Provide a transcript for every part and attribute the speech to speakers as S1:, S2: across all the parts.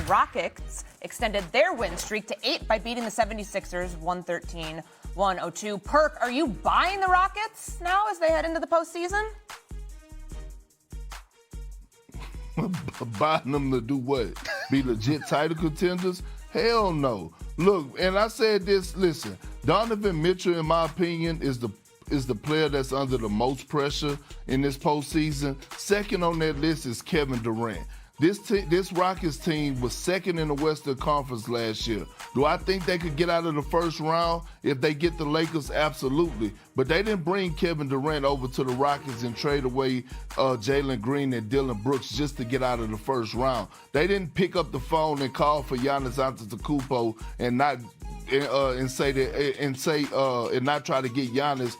S1: Rockets extended their win streak to 8 by beating the 76ers 113-102. Perk, are you buying the Rockets now as they head into the postseason?
S2: Buying them to do what? Be legit title contenders? Hell no. Look, and I said this, listen, Donovan Mitchell, in my opinion, is the player that's under the most pressure in this postseason. Second on that list is Kevin Durant. This Rockets team was second in the Western Conference last year. Do I think they could get out of the first round if they get the Lakers? Absolutely. But they didn't bring Kevin Durant over to the Rockets and trade away Jalen Green and Dylan Brooks just to get out of the first round. They didn't pick up the phone and call for Giannis Antetokounmpo and not not try to get Giannis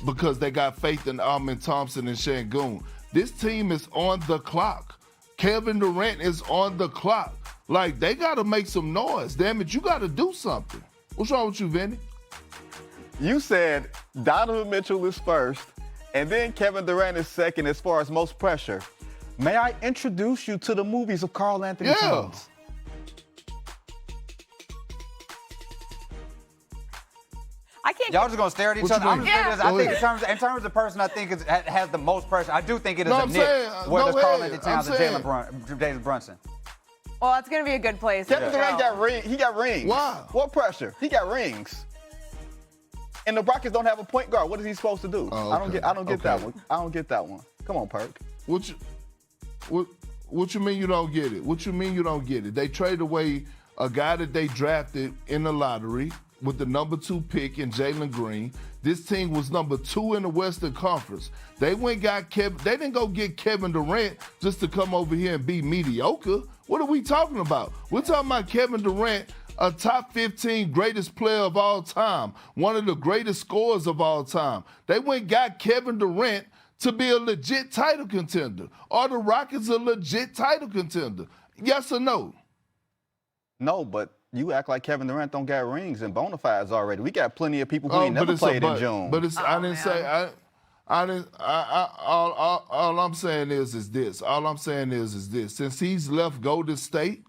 S2: because they got faith in Amen Thompson and Şengün. This team is on the clock. Kevin Durant is on the clock. Like, they got to make some noise. Damn it, you got to do something. What's wrong with you, Vinny?
S3: You said Donovan Mitchell is first, and then Kevin Durant is second as far as most pressure. May I introduce you to the movies of Karl Anthony Towns?
S1: I can't.
S4: Y'all just gonna stare at each other. I'm just saying this. I think in terms of person, I think has the most pressure. I do think it is a Knick, whether it's Karl Anthony Towns or Jalen Brunson.
S1: Well, that's going to be a good place.
S3: Kevin Durant got rings.
S2: Wow.
S3: What pressure? He got rings. And the Rockets don't have a point guard. What is he supposed to do?
S2: Oh, okay.
S3: I don't get that one. I don't get that one. Come on, Perk.
S2: What you mean you don't get it? What you mean you don't get it? They traded away a guy that they drafted in the lottery with the number 2 pick in Jalen Green. This team was number 2 in the Western Conference. They didn't go get Kevin Durant just to come over here and be mediocre. What are we talking about? We're talking about Kevin Durant, a top 15 greatest player of all time, one of the greatest scorers of all time. They went and got Kevin Durant to be a legit title contender. Are the Rockets a legit title contender? Yes or no?
S3: No, but you act like Kevin Durant don't got rings and bona fides already. We got plenty of people who ain't never played in June.
S2: But I didn't say all I'm saying is this. All I'm saying is this. Since he's left Golden State,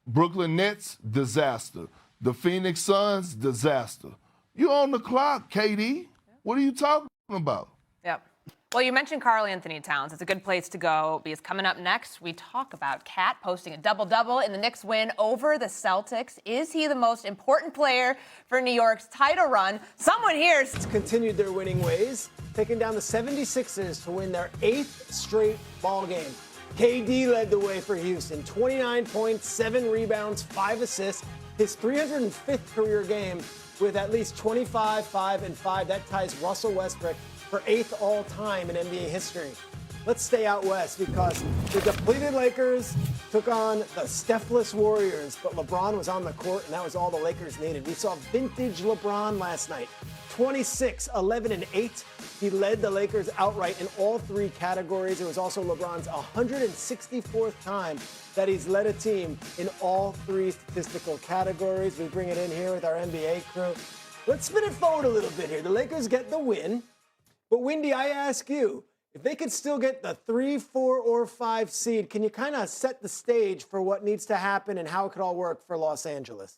S2: Brooklyn Nets, disaster. The Phoenix Suns, disaster. You're on the clock, KD. What are you talking about?
S1: Yep. Well, you mentioned Karl Anthony Towns. It's a good place to go because coming up next, we talk about Cat posting a double-double in the Knicks win over the Celtics. Is he the most important player for New York's title run? Someone here
S5: continued their winning ways, taking down the 76ers to win their 8th straight ball game. KD led the way for Houston, 29 points, 7 rebounds, 5 assists, his 305th career game with at least 25, 5, and 5. That ties Russell Westbrook for 8th all-time in NBA history. Let's stay out west because the depleted Lakers took on the Stephless Warriors, but LeBron was on the court, and that was all the Lakers needed. We saw vintage LeBron last night, 26, 11, and 8. He led the Lakers outright in all 3 categories. It was also LeBron's 164th time that he's led a team in all 3 statistical categories. We bring it in here with our NBA crew. Let's spin it forward a little bit here. The Lakers get the win. But, Wendy, I ask you, if they could still get the 3, 4, or 5 seed, can you kind of set the stage for what needs to happen and how it could all work for Los Angeles?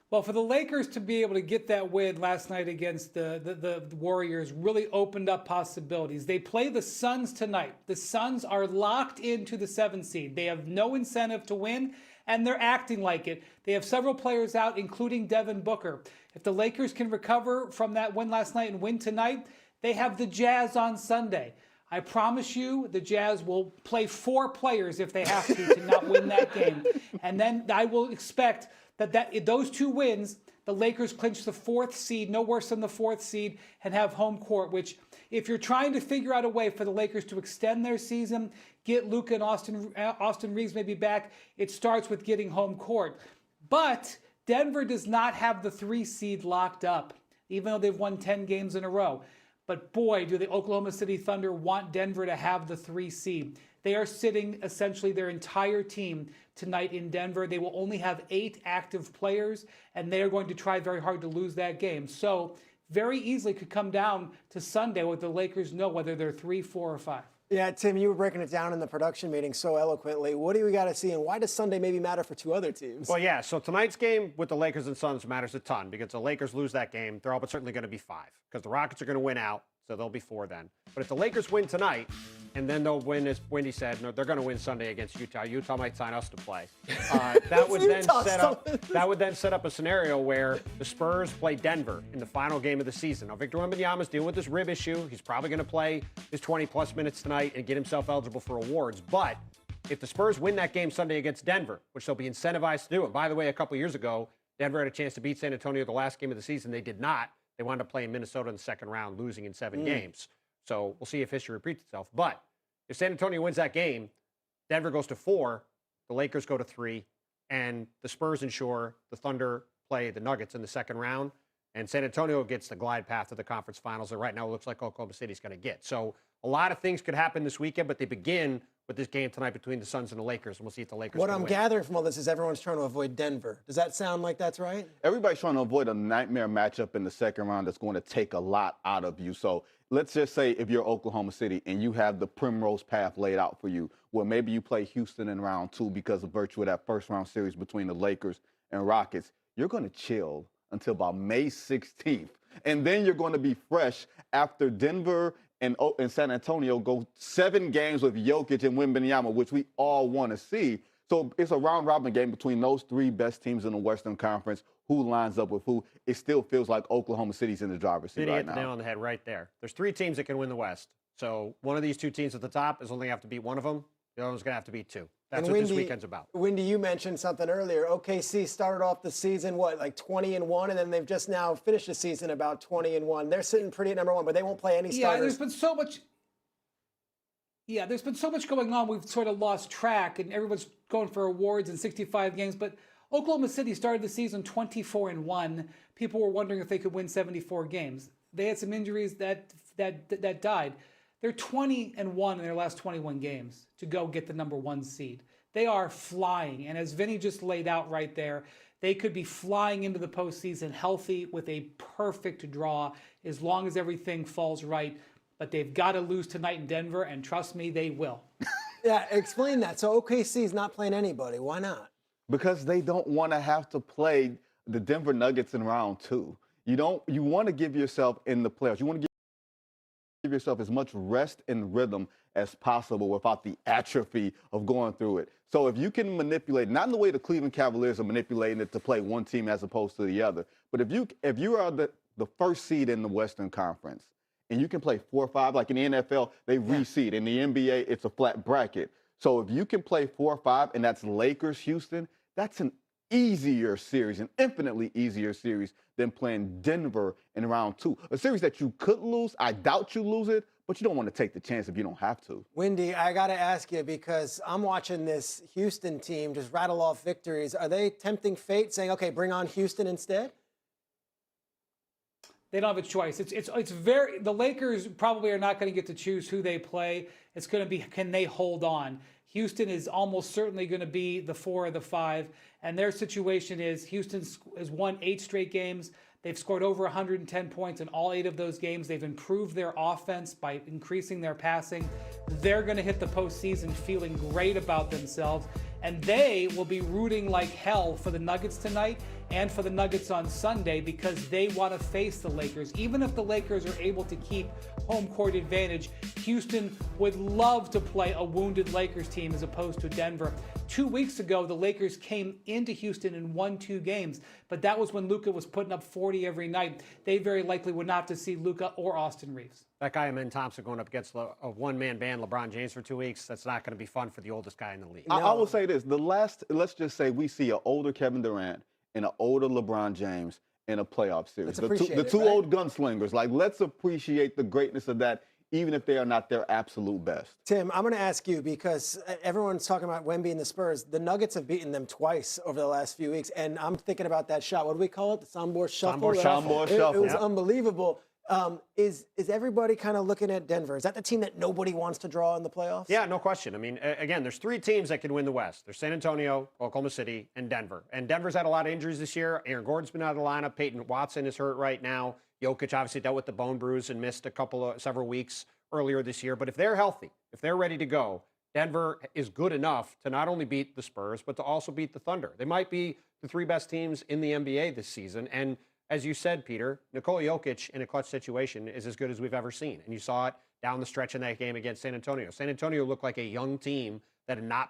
S6: Well, for the Lakers to be able to get that win last night against the Warriors really opened up possibilities. They play the Suns tonight. The Suns are locked into the 7th seed. They have no incentive to win, and they're acting like it. They have several players out, including Devin Booker. If the Lakers can recover from that win last night and win tonight, they have the Jazz on Sunday. I promise you the Jazz will play 4 players if they have to not win that game. And then I will expect that those 2 wins, the Lakers clinch the 4th seed, no worse than the 4th seed, and have home court, which if you're trying to figure out a way for the Lakers to extend their season, get Luka and Austin Reeves maybe back, it starts with getting home court. But Denver does not have the 3 seed locked up, even though they've won 10 games in a row. But boy, do the Oklahoma City Thunder want Denver to have the 3 seed. They are sitting essentially their entire team tonight in Denver. They will only have 8 active players, and they are going to try very hard to lose that game. So very easily could come down to Sunday where the Lakers know whether they're 3, 4, or 5.
S5: Yeah, Tim, you were breaking it down in the production meeting so eloquently. What do we got to see, and why does Sunday maybe matter for two other teams?
S7: Well, yeah, so tonight's game with the Lakers and Suns matters a ton because the Lakers lose that game, they're all but certainly going to be 5 because the Rockets are going to win out, so they'll be 4 then. But if the Lakers win tonight, and then they'll win, as Wendy said, no, they're going to win Sunday against Utah. Utah might sign us to play. That would then set up a scenario where the Spurs play Denver in the final game of the season. Now, Victor Wembanyama's dealing with this rib issue. He's probably going to play his 20-plus minutes tonight and get himself eligible for awards. But if the Spurs win that game Sunday against Denver, which they'll be incentivized to do, and by the way, a couple years ago, Denver had a chance to beat San Antonio the last game of the season. They did not. They wound up playing Minnesota in the second round, losing in 7 games. So we'll see if history repeats itself. But if San Antonio wins that game, Denver goes to 4, the Lakers go to 3, and the Spurs ensure the Thunder play the Nuggets in the second round, and San Antonio gets the glide path to the conference finals that right now it looks like Oklahoma City's going to get. So a lot of things could happen this weekend, but they begin with this game tonight between the Suns and the Lakers, and we'll see if the Lakers
S5: What
S7: can
S5: I'm
S7: win.
S5: gathering from all this is everyone's trying to avoid Denver. Does that sound like that's right?
S3: Everybody's trying to avoid a nightmare matchup in the second round that's going to take a lot out of you. So let's just say if you're Oklahoma City and you have the primrose path laid out for you, where maybe you play Houston in round 2 because of virtue of that first round series between the Lakers and Rockets, you're going to chill until about May 16th. And then you're going to be fresh after Denver and San Antonio go 7 games with Jokic and Wembanyama, which we all want to see. So it's a round-robin game between those 3 best teams in the Western Conference. Who lines up with who? It still feels like Oklahoma City's in the driver's seat right
S7: Hit
S3: now.
S7: the nail on the head right there. There's 3 teams that can win the West. So one of these 2 teams at the top is only going to have to beat one of them. The other one's going to have to beat 2. That's what this weekend's about.
S5: Wendy, you mentioned something earlier. OKC started off the season, like 20-1, and then they've just now finished the season about 20-1. They're sitting pretty at number 1, but they won't play any starters.
S6: Yeah, there's been so much. Yeah, there's been so much going on. We've sort of lost track, and everyone's going for awards in 65 games. But Oklahoma City started the season 24-1. People were wondering if they could win 74 games. They had some injuries that died. They're 20-1 in their last 21 games to go get the number 1 seed. They are flying, and as Vinny just laid out right there, they could be flying into the postseason healthy with a perfect draw as long as everything falls right. But they've got to lose tonight in Denver, and trust me, they will.
S5: Yeah, explain that. So OKC is not playing anybody. Why not?
S3: Because they don't want to have to play the Denver Nuggets in round 2. You want to give yourself in the playoffs. You want to give yourself as much rest and rhythm as possible without the atrophy of going through it. So if you can manipulate, not in the way the Cleveland Cavaliers are manipulating it to play one team as opposed to the other, but if you are the first seed in the Western Conference and you can play 4 or 5, like in the NFL, they reseed. In the NBA, it's a flat bracket. So if you can play 4 or 5, and that's Lakers, Houston, that's an easier series, an infinitely easier series than playing Denver in round 2. A series that you could lose. I doubt you lose it, but you don't want to take the chance if you don't have to.
S5: Wendy, I got to ask you, because I'm watching this Houston team just rattle off victories. Are they tempting fate, saying, okay, bring on Houston instead?
S6: They don't have a choice. It's very, the Lakers probably are not going to get to choose who they play. It's going to be, can they hold on? Houston is almost certainly going to be the 4 or the 5. And their situation is Houston has won 8 straight games. They've scored over 110 points in all 8 of those games. They've improved their offense by increasing their passing. They're going to hit the postseason feeling great about themselves. And they will be rooting like hell for the Nuggets tonight and for the Nuggets on Sunday, because they want to face the Lakers. Even if the Lakers are able to keep home court advantage, Houston would love to play a wounded Lakers team as opposed to Denver. 2 weeks ago, the Lakers came into Houston and won 2 games, but that was when Luka was putting up 40 every night. They very likely would not have to see Luka or Austin Reeves.
S7: That guy, Amen Thompson, going up against a one-man band, LeBron James, for 2 weeks, that's not going to be fun for the oldest guy in the league.
S3: I will say this. Let's just say we see an older Kevin Durant and an older LeBron James in a playoff series. The two old gunslingers. Like, let's appreciate the greatness of that, even if they are not their absolute best.
S5: Tim, I'm going to ask you, because everyone's talking about Wemby and the Spurs. The Nuggets have beaten them twice over the last few weeks, and I'm thinking about that shot. What do we call it? The Sombor Shuffle?
S3: Sombor Shuffle.
S5: It was unbelievable. Is everybody kind of looking at Denver? Is that the team that nobody wants to draw in the playoffs?
S7: Yeah, no question. I mean, again, there's 3 teams that can win the West. There's San Antonio, Oklahoma City, and Denver. And Denver's had a lot of injuries this year. Aaron Gordon's been out of the lineup. Peyton Watson is hurt right now. Jokic obviously dealt with the bone bruise and missed several weeks earlier this year. But if they're healthy, if they're ready to go, Denver is good enough to not only beat the Spurs, but to also beat the Thunder. They might be the 3 best teams in the NBA this season. And as you said, Peter, Nikola Jokic in a clutch situation is as good as we've ever seen. And you saw it down the stretch in that game against San Antonio. San Antonio looked like a young team that had not